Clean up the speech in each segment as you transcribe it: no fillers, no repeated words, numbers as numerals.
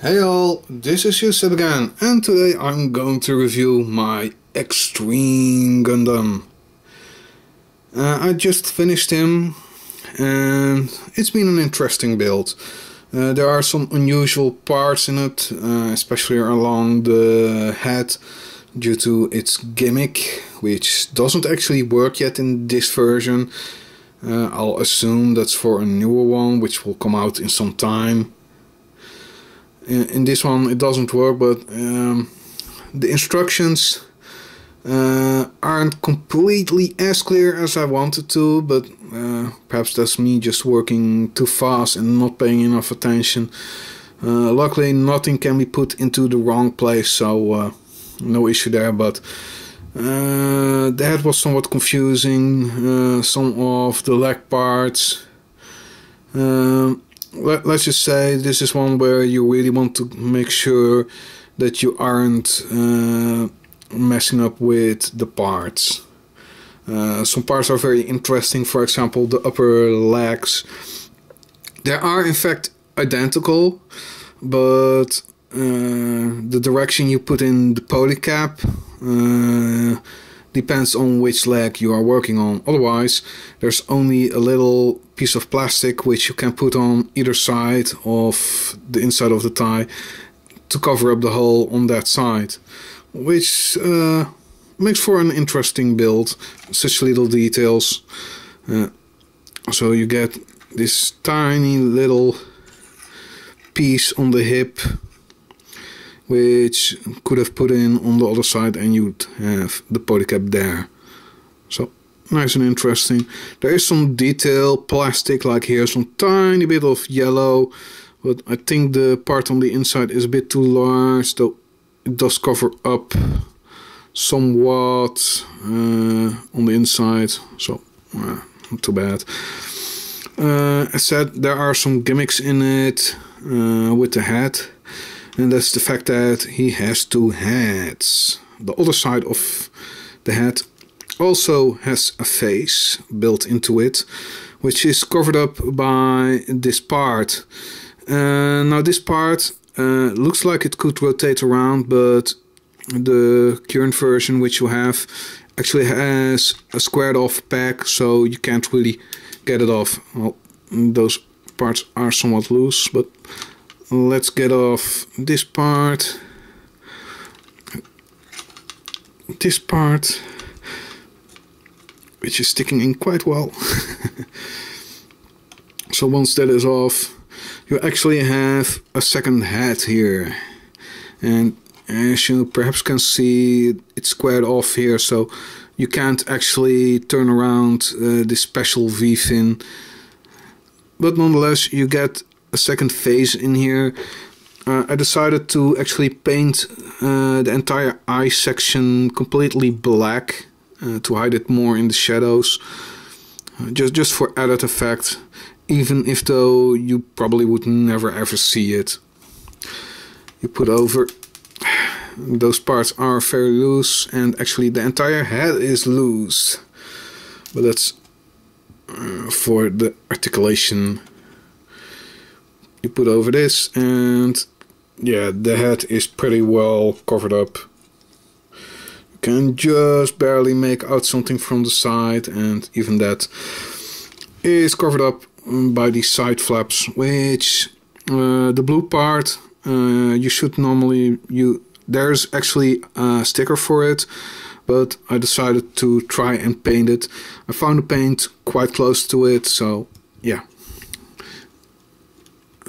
Hey all, this is Eucep again, and today I'm going to review my Extreme Gundam. I just finished him, and it's been an interesting build. There are some unusual parts in it, especially along the head, due to its gimmick, which doesn't actually work yet in this version. I'll assume that's for a newer one, which will come out in some time. In this one it doesn't work, but the instructions aren't completely as clear as I wanted to, but perhaps that's me just working too fast and not paying enough attention. Luckily nothing can be put into the wrong place, so no issue there, but the head was somewhat confusing, some of the leg parts. Let's just say this is one where you really want to make sure that you aren't messing up with the parts. Some parts are very interesting, for example the upper legs. They are in fact identical, but the direction you put in the polycap depends on which leg you are working on. Otherwise, there's only a little piece of plastic which you can put on either side of the inside of the tie to cover up the hole on that side, which makes for an interesting build. Such little details. So you get this tiny little piece on the hip, which could have put in on the other side, and you'd have the polycap there. So nice and interesting. There is some detail, plastic, like here, some tiny bit of yellow, but I think the part on the inside is a bit too large, though it does cover up somewhat on the inside, so not too bad. As said, there are some gimmicks in it with the head. And that's the fact that he has two heads. The other side of the head also has a face built into it, which is covered up by this part. Now this part looks like it could rotate around, but the current version which you have actually has a squared off peg, so you can't really get it off. Well, those parts are somewhat loose, but let's get off this part, which is sticking in quite well. So once that is off, you actually have a second head here, and as you perhaps can see, it's squared off here, so you can't actually turn around this special V-fin, but nonetheless you get a second face in here. I decided to actually paint the entire eye section completely black to hide it more in the shadows, just for added effect, even if though you probably would never ever see it. You put over, those parts are very loose, and actually the entire head is loose, but that's for the articulation. You put over this, and yeah, the head is pretty well covered up. You can just barely make out something from the side, and even that is covered up by these side flaps, which the blue part you should normally there's actually a sticker for it, but I decided to try and paint it. I found the paint quite close to it, so yeah.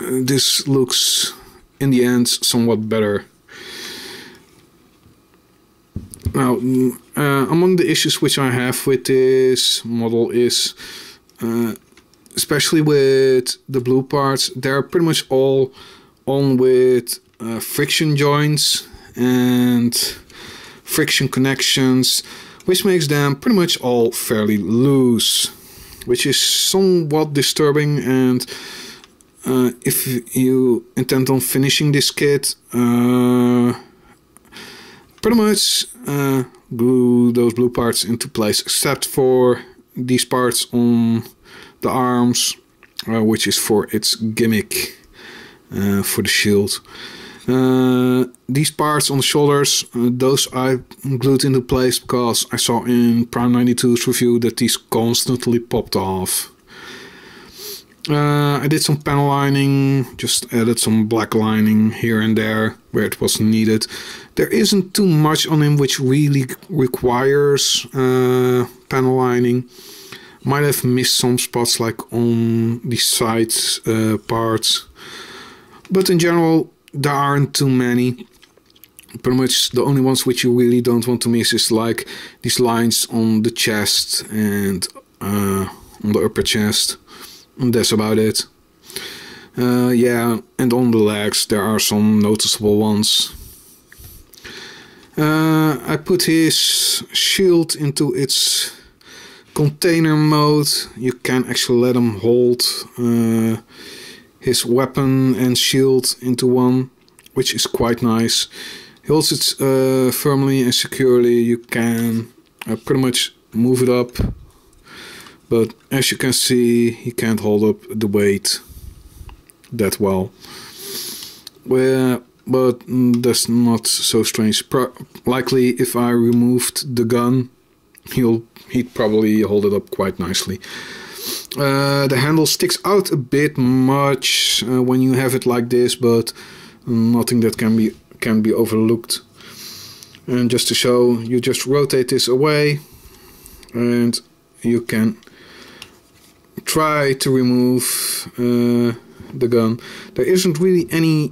This looks, in the end, somewhat better. Now, among the issues which I have with this model is, especially with the blue parts, they're pretty much all on with friction joints and friction connections, which makes them pretty much all fairly loose, which is somewhat disturbing. And if you intend on finishing this kit, pretty much glue those blue parts into place, except for these parts on the arms, which is for its gimmick for the shield. These parts on the shoulders, those I glued into place because I saw in Prime 92's review that these constantly popped off. I did some panel lining, just added some black lining here and there where it was needed. There isn't too much on him which really requires panel lining. Might have missed some spots like on the side parts, but in general there aren't too many. Pretty much the only ones which you really don't want to miss is like these lines on the chest and on the upper chest. And that's about it. Yeah, and on the legs there are some noticeable ones. I put his shield into its container mode. You can actually let him hold his weapon and shield into one, which is quite nice. He holds it firmly and securely. You can pretty much move it up, but as you can see, he can't hold up the weight that well. But that's not so strange. Likely if I removed the gun, he'd probably hold it up quite nicely. The handle sticks out a bit much when you have it like this, but nothing that can be overlooked. And just to show, you just rotate this away and you can try to remove the gun. There isn't really any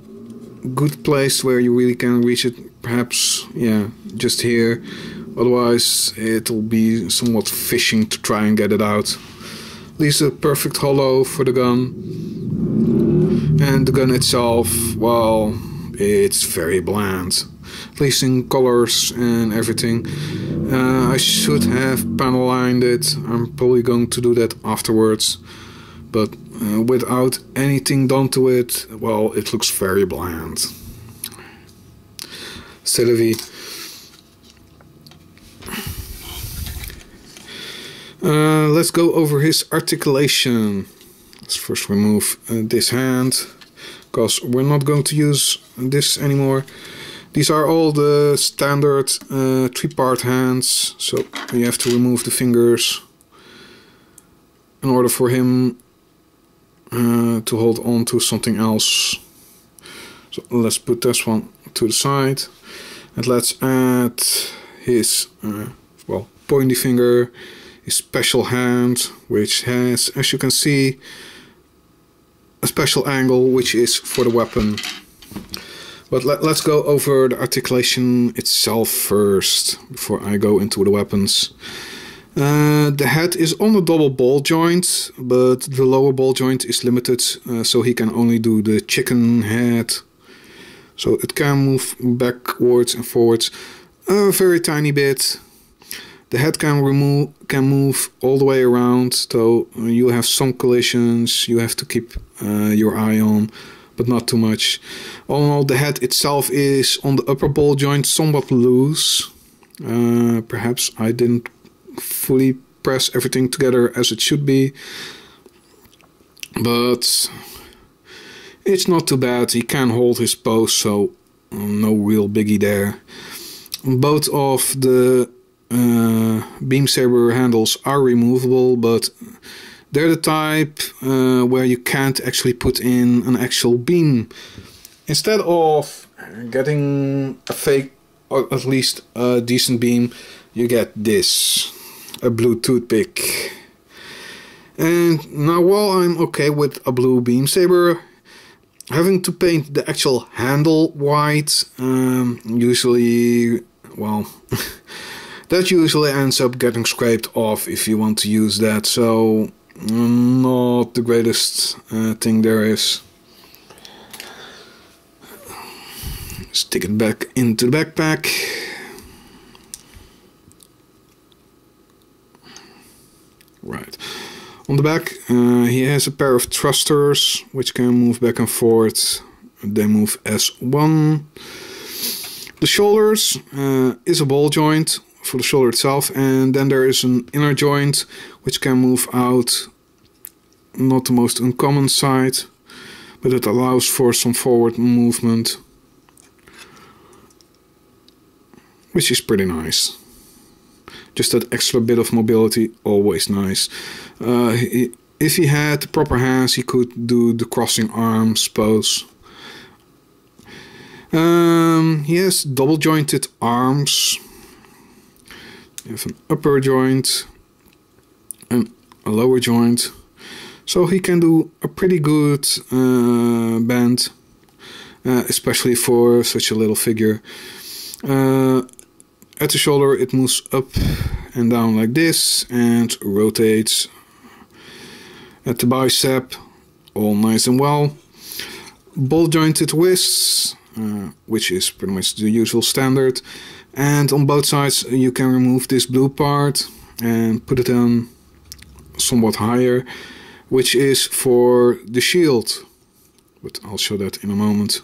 good place where you really can reach it. Perhaps, yeah, just here. Otherwise it'll be somewhat fishing to try and get it out. Leaves a perfect hollow for the gun. And the gun itself, well, it's very bland. At least in colors and everything. I should have panel lined it. I'm probably going to do that afterwards. But without anything done to it, well, it looks very bland. C'est la vie. Let's go over his articulation. Let's first remove this hand, because we're not going to use this anymore. These are all the standard 3-part hands, so you have to remove the fingers in order for him to hold on to something else. So let's put this one to the side, and let's add his well, pointy finger, his special hand, which has, as you can see, a special angle which is for the weapon. But let's go over the articulation itself first, before I go into the weapons. The head is on a double ball joint, but the lower ball joint is limited, so he can only do the chicken head. So it can move backwards and forwards a very tiny bit. The head can move all the way around, so you have some collisions you have to keep your eye on, but not too much. All in all, the head itself is on the upper ball joint somewhat loose. Perhaps I didn't fully press everything together as it should be, but it's not too bad. He can hold his pose, so no real biggie there. Both of the beam saber handles are removable, but they're the type where you can't actually put in an actual beam. Instead of getting a fake, or at least a decent beam, you get this, a blue toothpick. And now, while I'm okay with a blue beam saber, having to paint the actual handle white usually, well, that usually ends up getting scraped off if you want to use that, so not the greatest thing there is. Stick it back into the backpack. Right. On the back he has a pair of thrusters which can move back and forth. They move as one. The shoulders is a ball joint for the shoulder itself, and then there is an inner joint which can move out. Not the most uncommon side, but it allows for some forward movement. which is pretty nice. Just that extra bit of mobility, always nice. If he had the proper hands, he could do the crossing arms pose. He has double jointed arms. You have an upper joint and a lower joint. So he can do a pretty good bend, especially for such a little figure. At the shoulder it moves up and down like this and rotates. At the bicep, all nice and well. Ball jointed wrists, which is pretty much the usual standard. And on both sides you can remove this blue part and put it on somewhat higher, which is for the shield. But I'll show that in a moment.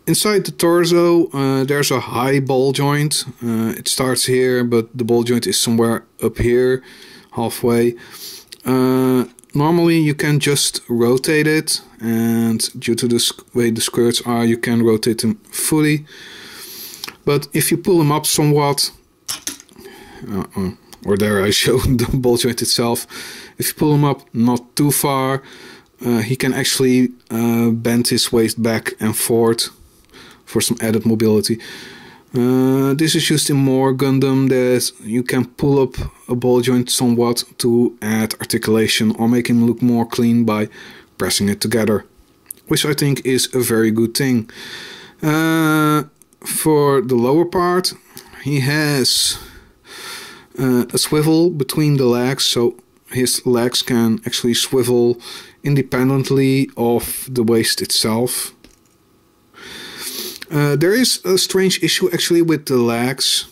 Inside the torso there's a high ball joint. It starts here, but the ball joint is somewhere up here, halfway. Normally you can just rotate it, and due to the way the skirts are, you can rotate them fully. But if you pull them up somewhat, or there I show the ball joint itself. If you pull him up not too far, he can actually bend his waist back and forth for some added mobility. This is used in more Gundam, that you can pull up a ball joint somewhat to add articulation or make him look more clean by pressing it together, which I think is a very good thing. For the lower part, he has a swivel between the legs, so his legs can actually swivel independently of the waist itself. There is a strange issue actually with the legs.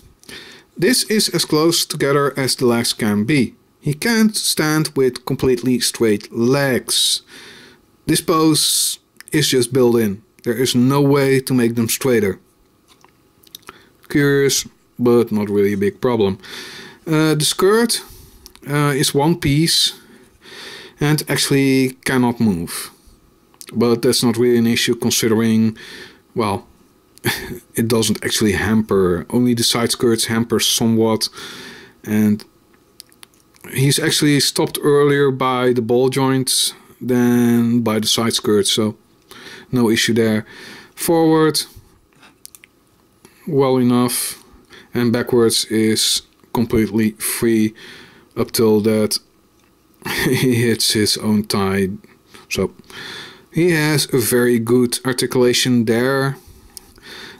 This is as close together as the legs can be. He can't stand with completely straight legs. This pose is just built in. There is no way to make them straighter. Curious, but not really a big problem. The skirt is one piece and actually cannot move. But that's not really an issue, considering, well, it doesn't actually hamper. Only the side skirts hamper somewhat, and he's actually stopped earlier by the ball joints than by the side skirts, so no issue there. Forward, well enough, and backwards is completely free up till that he hits his own thigh. So he has a very good articulation there.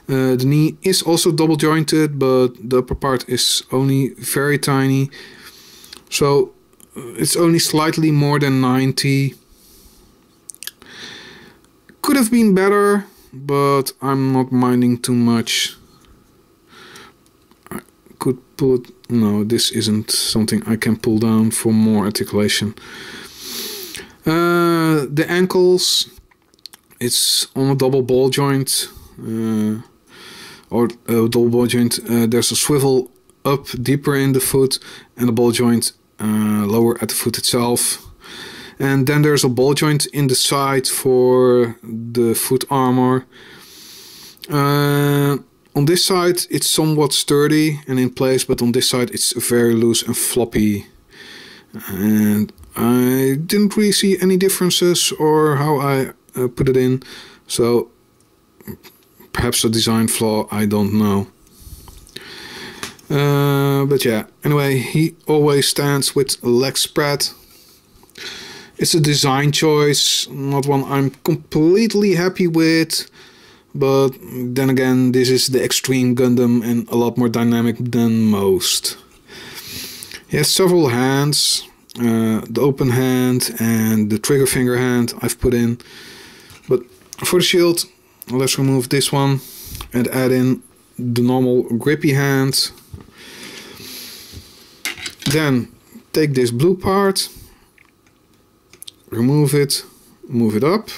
The knee is also double jointed, but the upper part is only very tiny, so it's only slightly more than 90. Could have been better, but I'm not minding too much. I could pull it. No, this isn't something I can pull down for more articulation. The ankles, it's on a double ball joint. Or double ball joint, there's a swivel up deeper in the foot and a ball joint lower at the foot itself. And then there's a ball joint in the side for the foot armor. On this side it's somewhat sturdy and in place, but on this side it's very loose and floppy. And I didn't really see any differences or how I put it in, so perhaps a design flaw, I don't know. But yeah, anyway, he always stands with legs spread. It's a design choice, not one I'm completely happy with, but then again, this is the Extreme Gundam and a lot more dynamic than most. He has several hands, the open hand and the trigger finger hand I've put in, but for the shield, let's remove this one and add in the normal grippy hand. Then take this blue part, remove it, move it up,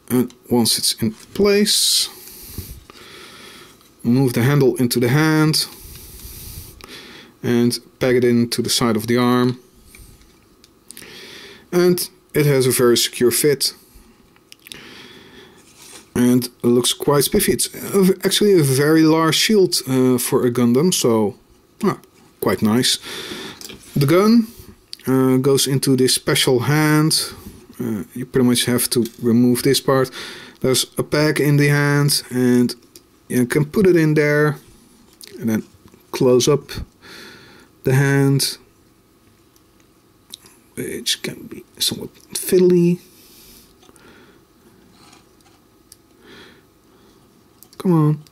and once it's in place, move the handle into the hand and peg it into the side of the arm, and it has a very secure fit. and looks quite spiffy. It's actually a very large shield for a Gundam, so quite nice. The gun goes into this special hand. You pretty much have to remove this part. There's a peg in the hand, and you can put it in there and then close up the hand, which can be somewhat fiddly. Come on.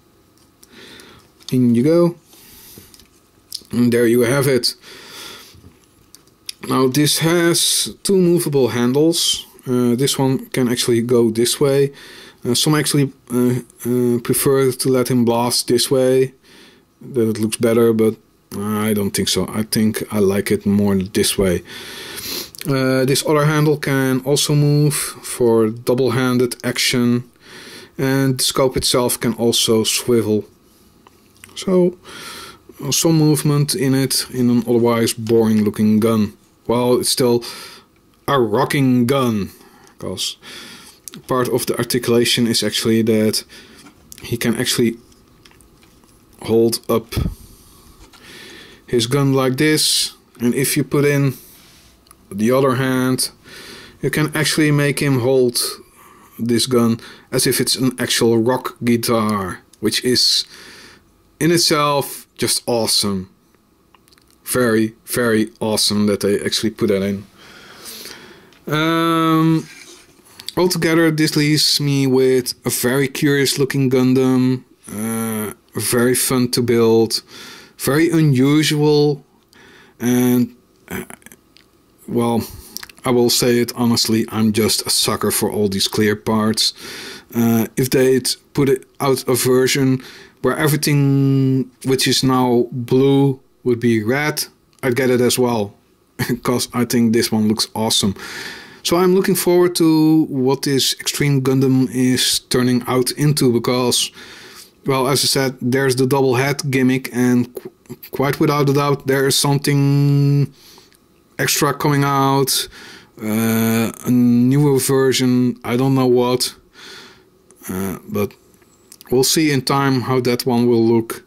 In you go. And there you have it. Now this has two movable handles. This one can actually go this way. Some actually prefer to let him blast this way. That it looks better, but I don't think so. I think I like it more this way. This other handle can also move for double-handed action. And the scope itself can also swivel. So, some movement in it in an otherwise boring looking gun. Well, it's still a rocking gun. Because part of the articulation is actually that he can actually hold up his gun like this. And if you put in the other hand, you can actually make him hold this gun as if it's an actual rock guitar, which is in itself just awesome. Very, very awesome that they actually put that in. Altogether, this leaves me with a very curious looking Gundam, very fun to build, very unusual, and well, I will say it honestly, I'm just a sucker for all these clear parts. If they'd put it out a version where everything which is now blue would be red, I'd get it as well, because I think this one looks awesome. So I'm looking forward to what this Extreme Gundam is turning out into, because, well, as I said, there's the double head gimmick, and quite without a doubt there is something extra coming out, a newer version, I don't know what, but we'll see in time how that one will look.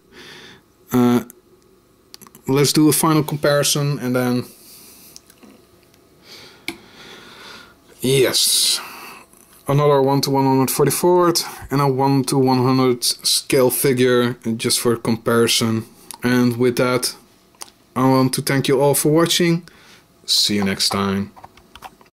Let's do a final comparison and then... Yes, another 1:144 and a 1:100 scale figure just for comparison. And with that, I want to thank you all for watching. See you next time.